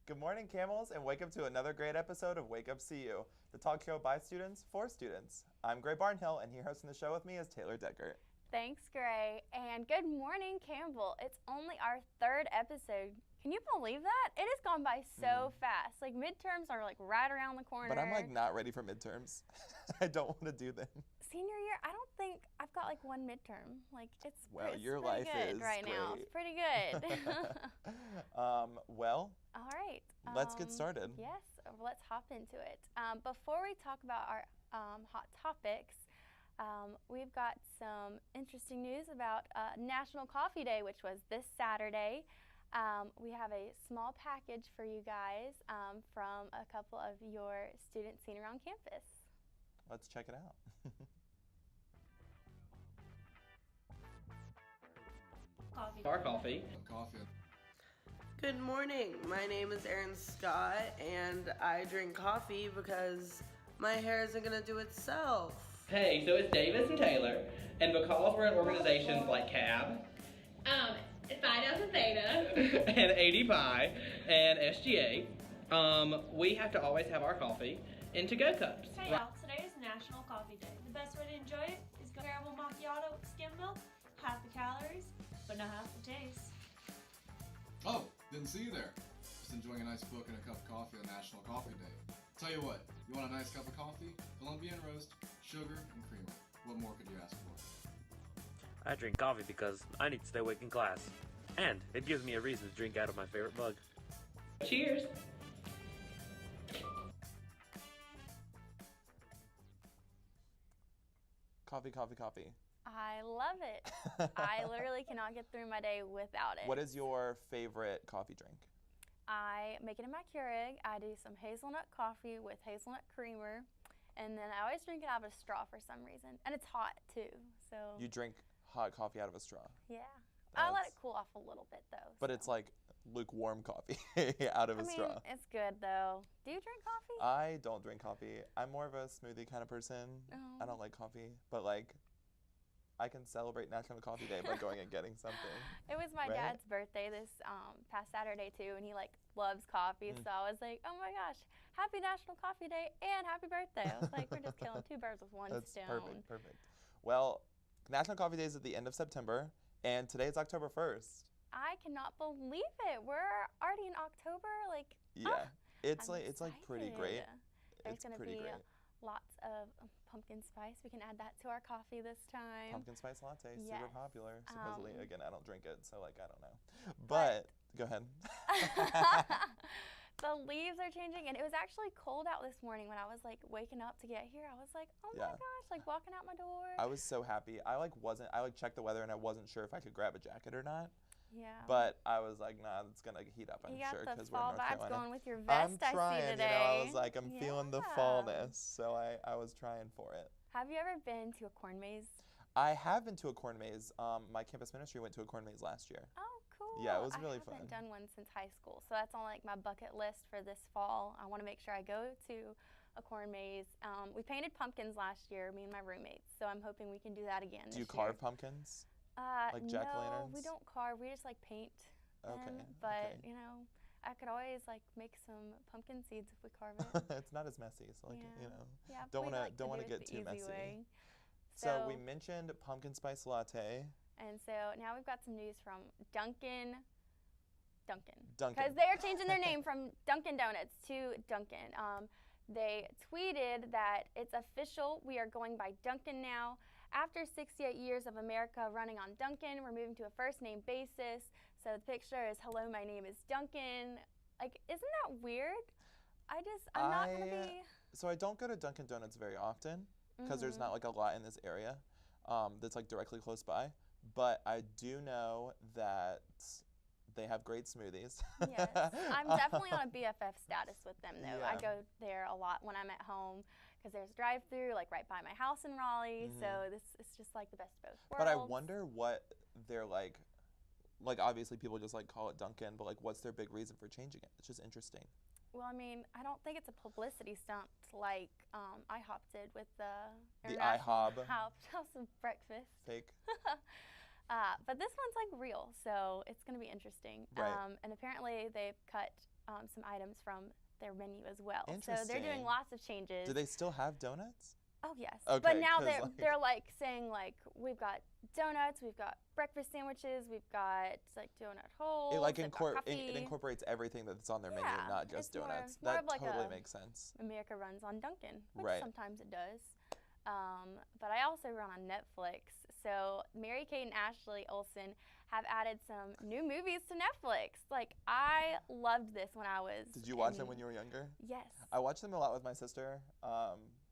Good morning, Camels, and wake up to another great episode of Wake Up CU, the talk show by students for students. I'm Gray Barnhill, and here hosting the show with me is Taylor Deckert. Thanks, Gray, and good morning, Campbell. It's only our third episode. Can you believe that? It has gone by so fast. Like, midterms are like right around the corner. But I'm like not ready for midterms. I don't want to do them. Senior year, I don't think I've got like one midterm. Like, it's well, it's your pretty life good is right great. now. It's pretty good. Well, all right. Let's get started. Yes, let's hop into it. Before we talk about our hot topics, we've got some interesting news about National Coffee Day, which was this Saturday. We have a small package for you guys from a couple of your students seen around campus. Let's check it out. Our coffee. Good morning. My name is Erin Scott, and I drink coffee because my hair isn't going to do itself. Hey, so it's Davis and Taylor, and because we're in organizations like CAB, Phi Delta Theta, and ADPi, and SGA, we have to always have our coffee in to-go cups. Hey y'all, today is National Coffee Day. The best way to enjoy it is go caramel macchiato with skim milk, half the calories, but not half the taste. Oh, didn't see you there. Just enjoying a nice book and a cup of coffee on National Coffee Day. Tell you what, you want a nice cup of coffee? Colombian roast, sugar, and creamer. What more could you ask for? I drink coffee because I need to stay awake in class. And it gives me a reason to drink out of my favorite mug. Cheers. Coffee, coffee, coffee. I love it. I literally cannot get through my day without it. What is your favorite coffee drink? I make it in my Keurig. I do some hazelnut coffee with hazelnut creamer, and then I always drink it out of a straw for some reason. And it's hot too, so. You drink hot coffee out of a straw. Yeah. I let it cool off a little bit though. But so. it's like lukewarm coffee out of a straw. It's good though. Do you drink coffee? I don't drink coffee. I'm more of a smoothie kind of person. Oh. I don't like coffee, but like I can celebrate National Coffee Day by going and getting something. It was my dad's birthday this past Saturday too, and he like loves coffee, so I was like, oh my gosh, happy National Coffee Day and happy birthday. I was like, we're just killing two birds with one stone. That's perfect. Well, National Coffee Day is at the end of September, and today is October 1st. I cannot believe it. We're already in October. Like, yeah, it's I'm like pretty great. There's going to be lots of pumpkin spice. We can add that to our coffee this time. Pumpkin spice latte, yes. super popular. Supposedly, again, I don't drink it, so like I don't know. But go ahead. The leaves are changing, and it was actually cold out this morning when I was like waking up to get here. I was like, oh my gosh, like walking out my door. I was so happy. I checked the weather and I wasn't sure if I could grab a jacket or not. Yeah. But I was like, nah, it's gonna heat up, I'm sure, because we're in North Carolina. You got the fall vibes going with your vest, I'm trying, I see today. You know, I was like, I'm feeling the fallness, so I was trying for it. Have you ever been to a corn maze? I have been to a corn maze. My campus ministry went to a corn maze last year. Oh, cool. Yeah, it was really fun. I haven't done one since high school, so that's on like my bucket list for this fall. I want to make sure I go to a corn maze. We painted pumpkins last year, me and my roommates, so I'm hoping we can do that again this year. Do you carve pumpkins? Like jack-o'-lanterns? No, we don't carve. We just like paint. Okay. But you know, I could always like make some pumpkin seeds if we carve it. It's not as messy, so like you know, yeah, don't want to get too messy. Way. So we mentioned pumpkin spice latte. And so now we've got some news from Dunkin'. Dunkin'. Because they are changing their name from Dunkin' Donuts to Dunkin'. They tweeted that it's official. We are going by Dunkin' now. After 68 years of America running on Dunkin', we're moving to a first name basis. So the picture is, hello, my name is Dunkin'. Like, isn't that weird? I'm not going to be. So I don't go to Dunkin' Donuts very often because there's not like a lot in this area that's like directly close by. But I do know that they have great smoothies. Yes, I'm definitely on a BFF status with them though. Yeah. I go there a lot when I'm at home because there's drive-through like right by my house in Raleigh. So this is just like the best of both worlds. But I wonder what they're like obviously people just like call it Dunkin', but like what's their big reason for changing it? It's just interesting. Well, I mean, I don't think it's a publicity stunt like IHOP did with the IHOB House of Breakfast. Fake. But this one's like real, so it's going to be interesting. Right. And apparently they've cut some items from their menu as well. So they're Interesting. doing lots of changes. Do they still have donuts? Oh yes. Okay, but now 'cause, they're like saying like we've got donuts, we've got breakfast sandwiches, we've got like donut holes. It like they've got coffee. it incorporates everything that's on their menu, Yeah, not just it's more donuts. of That like totally a makes sense. America runs on Dunkin', which Right. sometimes it does. But I also run on Netflix. So Mary-Kate and Ashley Olsen have added some new movies to Netflix. Like I loved this when I was. Did you watch them when you were younger? Yes. I watched them a lot with my sister,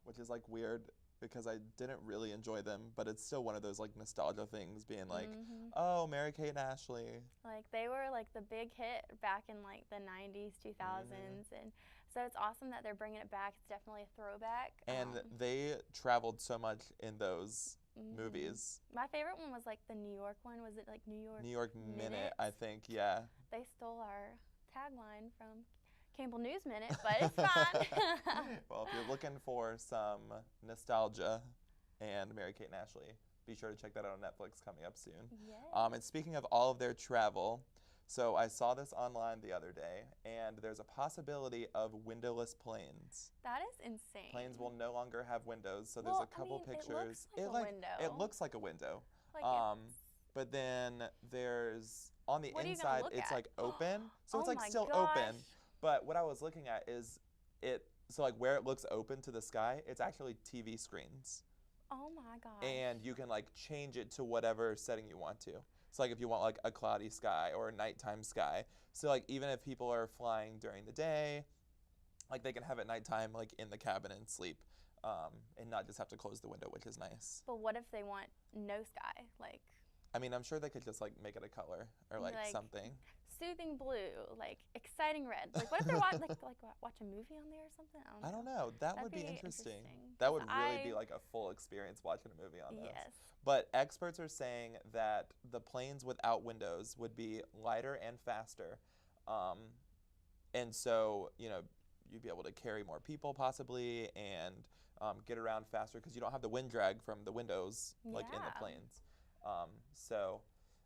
which is like weird because I didn't really enjoy them, but it's still one of those like nostalgia things, being like, oh, Mary-Kate and Ashley. Like they were like the big hit back in like the 90s, 2000s, and so it's awesome that they're bringing it back. It's definitely a throwback. And they traveled so much in those movies. My favorite one was like the New York one. Was it like New York? New York Minute, I think, yeah. They stole our tagline from Campbell News Minute, but it's fine. Well, if you're looking for some nostalgia and Mary-Kate and Ashley, be sure to check that out on Netflix coming up soon. Yes. And speaking of all of their travel, so I saw this online the other day, and there's a possibility of windowless planes. That is insane. Planes will no longer have windows, so there's Well, a couple I mean, pictures. It looks like a window. It looks like a window. Like But then there's on the What are you gonna inside, look it's at? like open, so it's Oh like my still gosh. open. But what I was looking at is so like where it looks open to the sky, it's actually TV screens. Oh my gosh. And you can like change it to whatever setting you want to. So like if you want like a cloudy sky or a nighttime sky. So like even if people are flying during the day, like they can have it nighttime like in the cabin and sleep, and not just have to close the window, which is nice. But what if they want no sky? Like I mean, I'm sure they could just like make it a color or like something. Soothing blue, like exciting red. Like what if they're watch a movie on there or something? I don't know. That That'd would be be interesting. interesting, That would 'cause really be like a full experience watching a movie on this. Yes. But experts are saying that the planes without windows would be lighter and faster. And so, you know, you'd be able to carry more people possibly and get around faster because you don't have the wind drag from the windows like in the Yeah. planes. So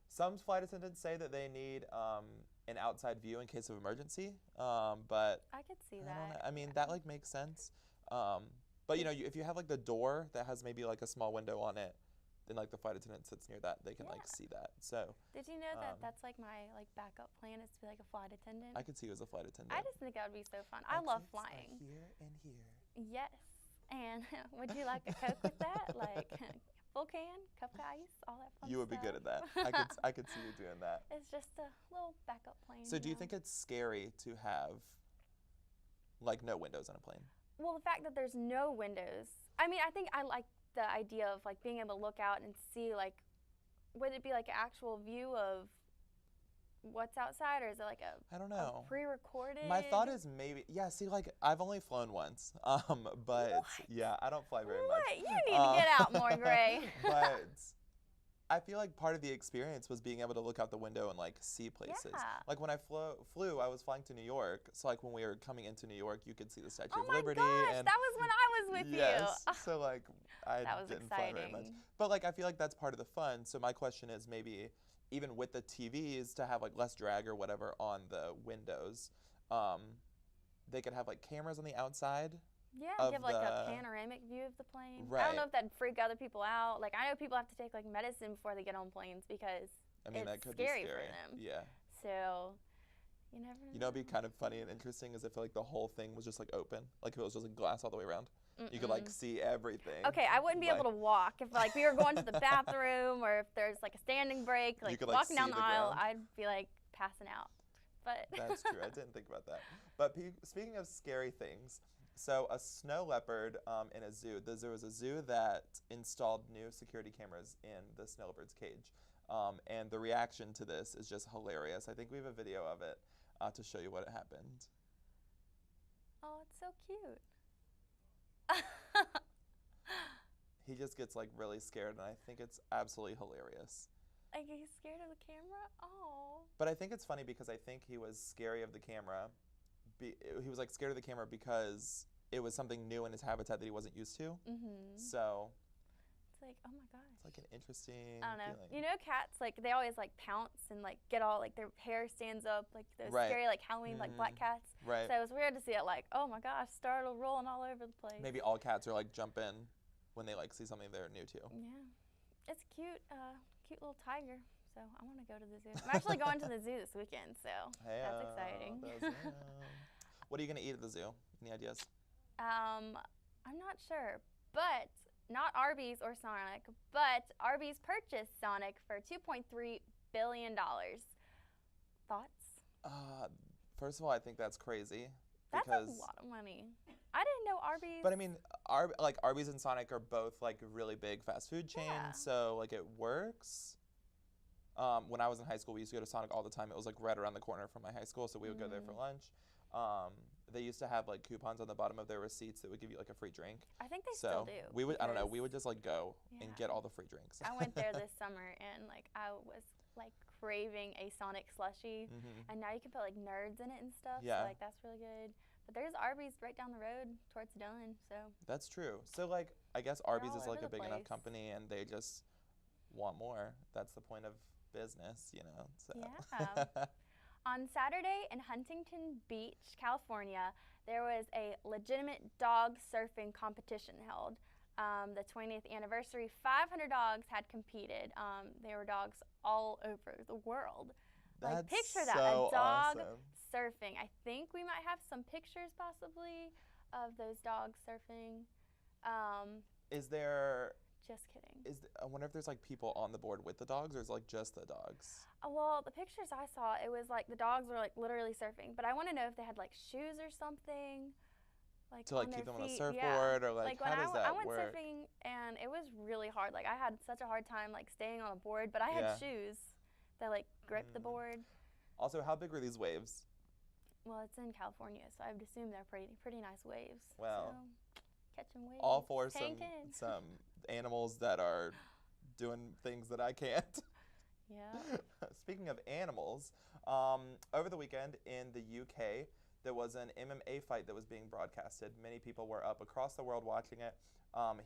some flight attendants say that they need an outside view in case of emergency, but I could see I don't know. that. I mean, that like makes sense. But you know, if you have like the door that has maybe like a small window on it, then like the flight attendant sits near that, they can like see that. So Did you know that that's like my like backup plan is to be like a flight attendant? I could see you as a flight attendant. I just think that would be so fun. I love Exits are flying. here and here. Yes. And would you like a Coke with that? Like full can, cup of ice, all that fun You would be good at that. I could see you doing that. It's just a little backup plane. So do you know? think it's scary to have like no windows on a plane? Well, the fact that there's no windows. I mean, I think I like the idea of like being able to look out and see like, would it be like an actual view of what's outside, or is it like I don't know. a pre-recorded? My thought is maybe, yeah, see, like, I've only flown once, but, yeah, I don't fly very what? much. You need to get out more, Gray. But I feel like part of the experience was being able to look out the window and, like, see places. Yeah. Like, when I flew, I was flying to New York, so, like, when we were coming into New York, you could see the Statue Oh of my Liberty. gosh, And that was when I was with yes, you. so, like, I That was didn't fly very much. exciting. But, like, I feel like that's part of the fun, so my question is maybe even with the TVs to have like less drag or whatever on the windows, they could have like cameras on the outside. Yeah, of give like a the- panoramic view of the plane. I Right. don't know if that'd freak other people out. Like I know people have to take like medicine before they get on planes because I mean, it's that could scary be scary. for them. Yeah. So you never know. You know, it'd be kind of funny and interesting is if like the whole thing was just like open, like if it was just like glass all the way around. You could like see everything. Okay, I wouldn't be able to walk if like we were going to the bathroom or if there's like a standing break, like could, like, walking down see the the aisle, ground. I'd be like passing out. But That's true. I didn't think about that. But speaking of scary things, so a snow leopard in a zoo. There was a zoo that installed new security cameras in the snow leopard's cage, and the reaction to this is just hilarious. I think we have a video of it to show you what happened. oh, it's so cute. He just gets like really scared, and I think it's absolutely hilarious. Like he's scared of the camera. Oh. But I think it's funny because I think he was scary of the camera. He was like scared of the camera because it was something new in his habitat that he wasn't used to. Mhm. So, It's like, oh my gosh. It's like an interesting I don't know. feeling. You know, cats, like, they always, like, pounce and, like, get all, like, their hair stands up, like, those Right. scary, like, Halloween, like, black cats. Right. So it was weird to see it, like, oh my gosh, startle rolling all over the place. Maybe all cats are like jumping when they like see something they're new to. Yeah. It's cute, cute little tiger. So I want to go to the zoo. I'm actually going to the zoo this weekend, so that's exciting. What are you gonna eat at the zoo? Any ideas? I'm not sure, but not Arby's or Sonic, but Arby's purchased Sonic for $2.3 billion. Thoughts? First of all, I think that's crazy. That's Because, a lot of money. I didn't know Arby's. but I mean, Arby's and Sonic are both like really big fast food chains, Yeah. so like it works. When I was in high school, we used to go to Sonic all the time. It was like right around the corner from my high school, so we would go there for lunch. They used to have like coupons on the bottom of their receipts that would give you like a free drink. I think they So still do. we would, I don't know, because we would just like go and Yeah. get all the free drinks. I went there this summer and like I was like craving a Sonic slushie, and now you can put like nerds in it and stuff. Yeah. So like that's really good. But there's Arby's right down the road towards Dillon, so That's true. So like, I guess Arby's all is like over a the big enough place. company, and they just want more. That's the point of business, you know. So. Yeah. On Saturday in Huntington Beach, California, there was a legitimate dog surfing competition held. The 20th anniversary, 500 dogs had competed. There were dogs all over the world. Like, That's picture that, so a dog awesome. surfing. I think we might have some pictures possibly of those dogs surfing. Is there? Just kidding. I wonder if there's like people on the board with the dogs, or is it like just the dogs? Well, the pictures I saw, it was like the dogs were like literally surfing. But I want to know if they had like shoes or something, like To like on keep their them on a feet. surfboard, or like when how does I that went work? surfing, and it was really hard. Like I had such a hard time like staying on a board, but I had Yeah. shoes that like gripped the board. Also, how big were these waves? Well, it's in California, so I would assume they're pretty nice waves. Well, so, catching waves. All for tanking. some animals that are doing things that I can't. Yeah. Speaking of animals, over the weekend in the UK, there was an MMA fight that was being broadcasted. Many people were up across the world watching it.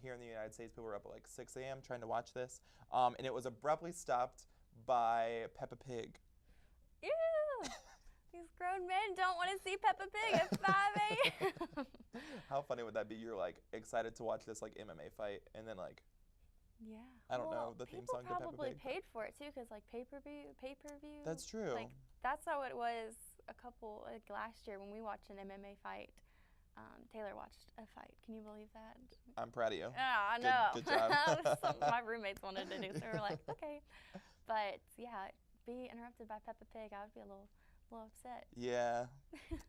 Here in the United States, people were up at like 6 a.m. trying to watch this. And it was abruptly stopped by Peppa Pig. Ew! These grown men don't want to see Peppa Pig at 5 a.m. How funny would that be? You're like excited to watch this like MMA fight, and then like Yeah. I don't know the theme song to People Peppa probably Pig. paid for it too, cause like pay-per-view. That's true. Like that's how it was like last year when we watched an MMA fight. Taylor watched a fight. Can you believe that? I'm proud of you. Yeah, I know. Good job. Something my roommates wanted to do, so we were like, okay. But yeah, be interrupted by Peppa Pig, I would be a little upset. Yeah,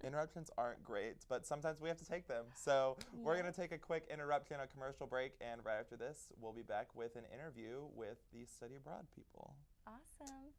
interruptions aren't great, but sometimes we have to take them. So we're Yeah. going to take a quick interruption, a commercial break, and right after this, we'll be back with an interview with the study abroad people. Awesome.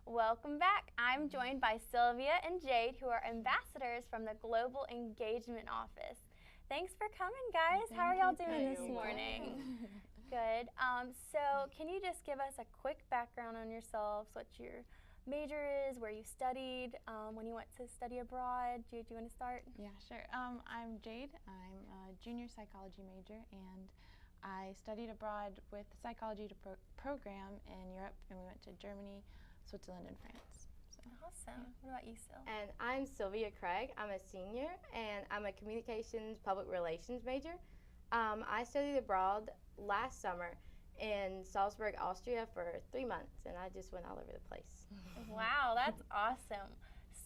Welcome back. I'm joined by Sylvia and Jade, who are ambassadors from the Global Engagement Office. Thanks for coming, guys. How are y'all doing this morning? Good. So can you just give us a quick background on yourselves, what your major is, where you studied, when you went to study abroad? Do you want to start? Yeah, sure. I'm Jade. I'm a junior psychology major, and I studied abroad with the psychology program in Europe, and we went to Germany, Switzerland, and France. So, Awesome. What about you, Syl? And I'm Sylvia Craig. I'm a senior, and I'm a communications public relations major. I studied abroad last summer in Salzburg, Austria for 3 months, and I just went all over the place. Wow, that's awesome.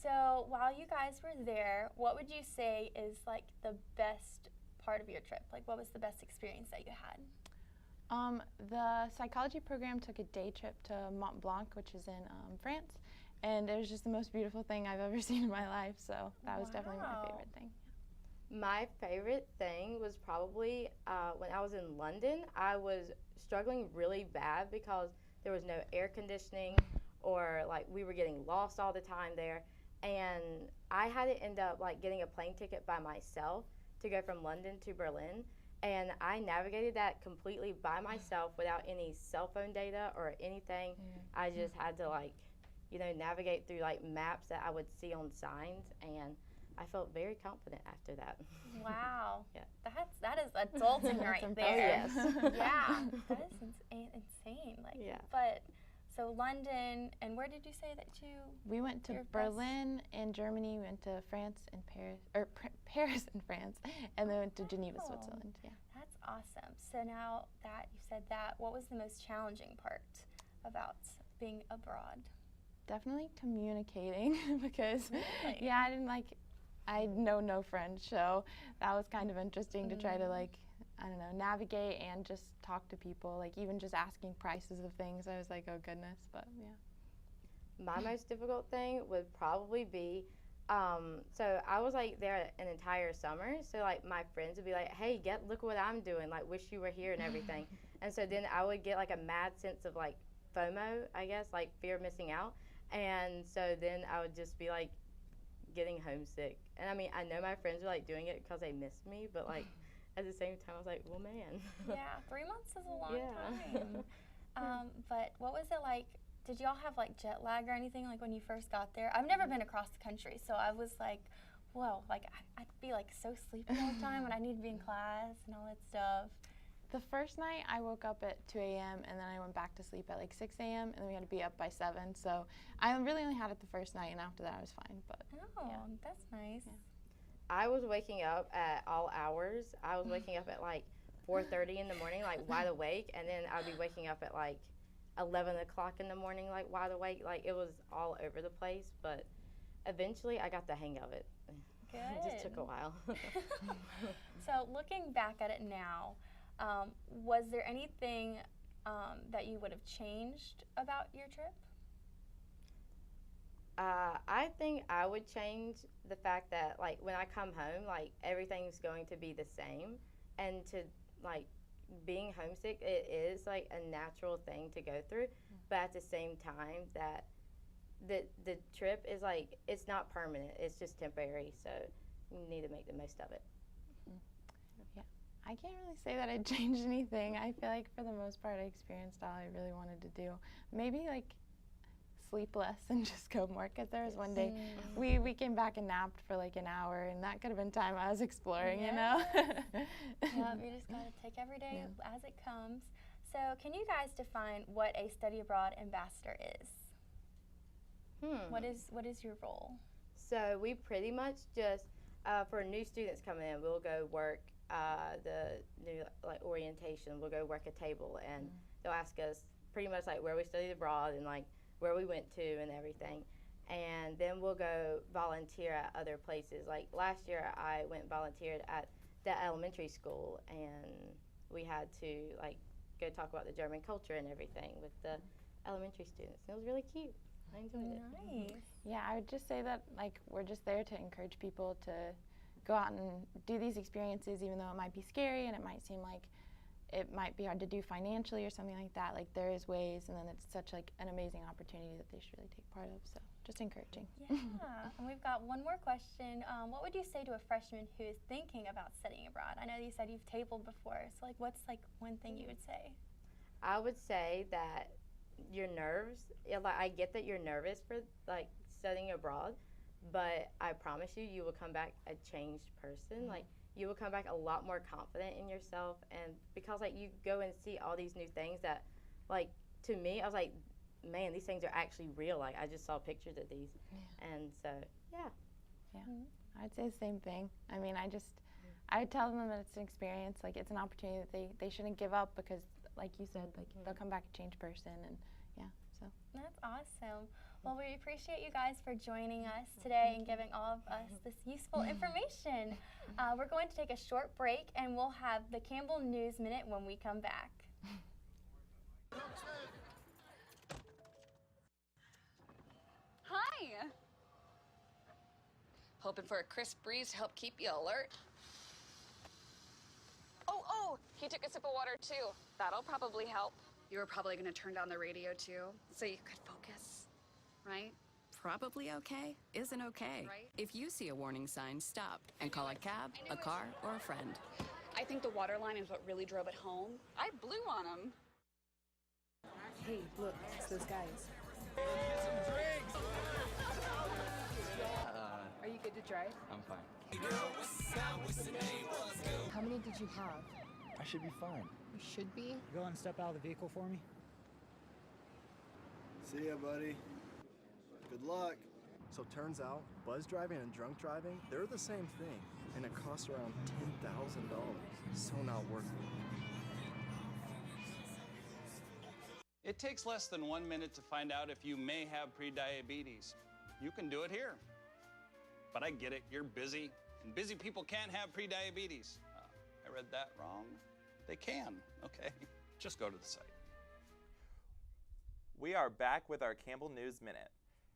So while you guys were there, what would you say is like the best part of your trip? Like, what was the best experience that you had? The psychology program took a day trip to Mont Blanc, which is in France, and it was just the most beautiful thing I've ever seen in my life, so that was definitely my favorite thing. My favorite thing was probably when I was in London. I was struggling really bad because there was no air conditioning, or like we were getting lost all the time there, and I had to end up like getting a plane ticket by myself to go from London to Berlin, and I navigated that completely by myself without any cell phone data or anything. I just had to navigate through like maps that I would see on signs, and I felt very confident after that. Wow. Yeah. That is adulting right That's there. impressive. Yeah, that is insane. Like, Yeah. But so London, and where did you say that you? We went to Your best- Berlin and Germany, we went to France and Paris, or Paris and France, and then went to Geneva, Wow. Switzerland. Yeah. That's awesome. So now that you said that, what was the most challenging part about being abroad? Definitely communicating because, Really? yeah, I know no French, so that was kind of interesting to try to navigate and just talk to people, like even just asking prices of things. I was like, oh goodness, but yeah. My most difficult thing would probably be, so I was like there an entire summer, so like my friends would be like, hey, look what I'm doing, like wish you were here and everything. And so then I would get like a mad sense of like FOMO, I guess, like fear of missing out. And so then I would just be like getting homesick. And I mean, I know my friends are like doing it because they missed me, but like at the same time I was like, well, man. Yeah, 3 months is a long Yeah. time. But what was it like? Did y'all have like jet lag or anything like when you first got there? I've never been across the country, so I was like, whoa, like I'd be like so sleepy all the time, and I need to be in class and all that stuff. The first night I woke up at 2 a.m. and then I went back to sleep at like 6 a.m. and then we had to be up by 7. So I really only had it the first night, and after that I was fine. But Oh, yeah. that's nice. Yeah. I was waking up at all hours. I was waking up at like 4:30 in the morning, like wide awake, and then I'd be waking up at like 11 o'clock in the morning, like wide awake. Like it was all over the place, but eventually I got the hang of it. Good. It just took a while. So looking back at it now, was there anything that you would have changed about your trip? I think I would change the fact that like when I come home, like everything's going to be the same, and to like being homesick, it is like a natural thing to go through, but at the same time that the trip is like, it's not permanent, it's just temporary, so you need to make the most of it. I can't really say that I changed anything. I feel like for the most part I experienced all I really wanted to do. Maybe like sleep less and just go more, because there was one day we came back and napped for like an hour, and that could have been time I was exploring, you know? Yeah, you just gotta take every day as it comes. So can you guys define what a study abroad ambassador is? What is your role? So we pretty much just, for new students coming in, we'll go work the new like orientation. We'll go work a table, and they'll ask us pretty much like where we studied abroad and like where we went to and everything. And then we'll go volunteer at other places. Like last year I volunteered at the elementary school, and we had to like go talk about the German culture and everything with the elementary students. It was really cute. I enjoyed it. Nice. Yeah, I would just say that like we're just there to encourage people to go out and do these experiences, even though it might be scary and it might seem like it might be hard to do financially or something like that, like there is ways, and then it's such like an amazing opportunity that they should really take part of. So just encouraging. Yeah, and we've got one more question. What would you say to a freshman who is thinking about studying abroad? I know you said you've tabled before, so like what's like one thing you would say? I would say that your nerves, like I get that you're nervous for like studying abroad, but I promise you, you will come back a changed person. Like you will come back a lot more confident in yourself, and because like you go and see all these new things that, like to me, I was like, man, these things are actually real. Like I just saw pictures of these, and so yeah. I'd say the same thing. I mean, I tell them that it's an experience, like it's an opportunity that they shouldn't give up, because like you said, like they'll come back a changed person, and so. That's awesome. Well, we appreciate you guys for joining us today and giving all of us this useful information. We're going to take a short break, and we'll have the Campbell News Minute when we come back. Hi! Hoping for a crisp breeze to help keep you alert. Oh, he took a sip of water too. That'll probably help. You were probably gonna turn down the radio too, so you could focus, right? Probably okay isn't okay. Right. If you see a warning sign, stop and call a cab, a car, or a friend. I think the water line is what really drove it home. I blew on him. Hey, look, it's those guys. Are you good to drive? I'm fine. How many did you have? I should be fine. You should be. Go and step out of the vehicle for me. See ya, buddy. Good luck. So turns out, buzz driving and drunk driving, they're the same thing, and it costs around $10,000. So not worth it. It takes less than 1 minute to find out if you may have prediabetes. You can do it here. But I get it, you're busy, and busy people can't have prediabetes. I read that wrong. They can, okay? Just go to the site. We are back with our Campbell News Minute.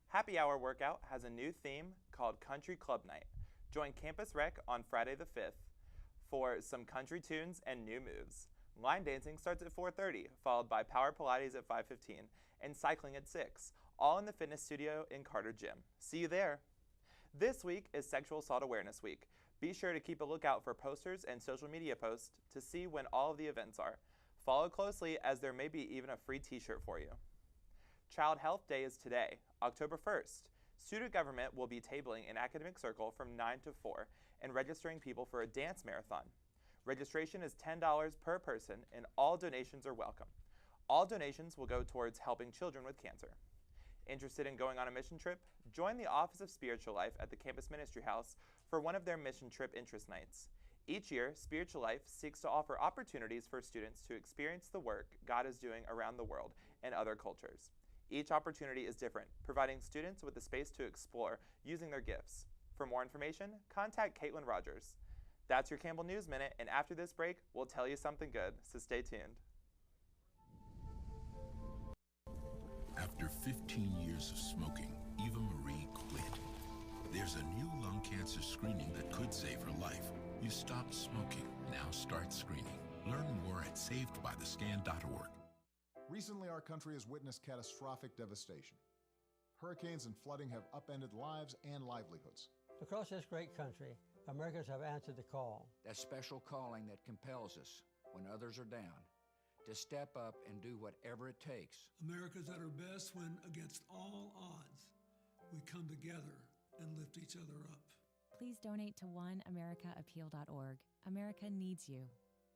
Happy Hour Workout has a new theme called Country Club Night. Join Campus Rec on Friday the 5th for some country tunes and new moves. Line dancing starts at 4:30, followed by Power Pilates at 5:15, and cycling at 6, all in the fitness studio in Carter Gym. See you there. This week is Sexual Assault Awareness Week. Be sure to keep a lookout for posters and social media posts to see when all of the events are. Follow closely, as there may be even a free t-shirt for you. Child Health Day is today, October 1st. Student government will be tabling an academic circle from 9 to 4 and registering people for a dance marathon. Registration is $10 per person, and all donations are welcome. All donations will go towards helping children with cancer. Interested in going on a mission trip? Join the Office of Spiritual Life at the Campus Ministry House for one of their mission trip interest nights. Each year, Spiritual Life seeks to offer opportunities for students to experience the work God is doing around the world and other cultures. Each opportunity is different, providing students with the space to explore using their gifts. For more information, contact Caitlin Rogers. That's your Campbell News Minute, and after this break, we'll tell you something good, so stay tuned. After 15 years of smoking, Eva Marie quit. There's a new lung cancer screening that could save her life. You stopped smoking. Now start screening. Learn more at savedbythescan.org. Recently, our country has witnessed catastrophic devastation. Hurricanes and flooding have upended lives and livelihoods. Across this great country, Americans have answered the call. That special calling that compels us, when others are down, to step up and do whatever it takes. America's at her best when, against all odds, we come together and lift each other up. Please donate to oneamericaappeal.org. America needs you.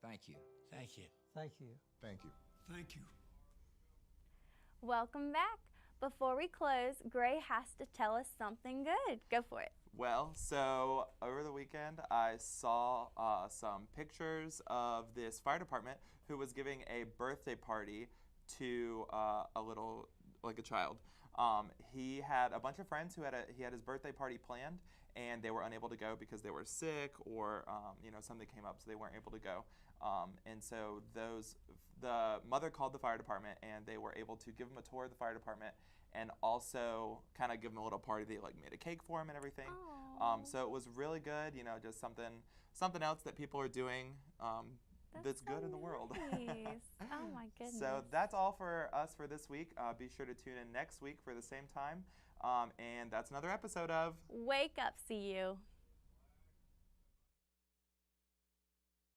Thank you. Thank you. Thank you. Thank you. Thank you. Welcome back. Before we close, Gray has to tell us something good. Go for it. Well, so over the weekend, I saw some pictures of this fire department who was giving a birthday party to a child. He had a bunch of friends who he had his birthday party planned, and they were unable to go because they were sick or something came up, so they weren't able to go. And so the mother called the fire department, and they were able to give him a tour of the fire department and also kind of give him a little party. They made a cake for him and everything. So it was really good, just something else that people are doing that's good in the world. Nice. Oh my goodness. So that's all for us for this week. Be sure to tune in next week for the same time. And that's another episode of Wake Up, CU.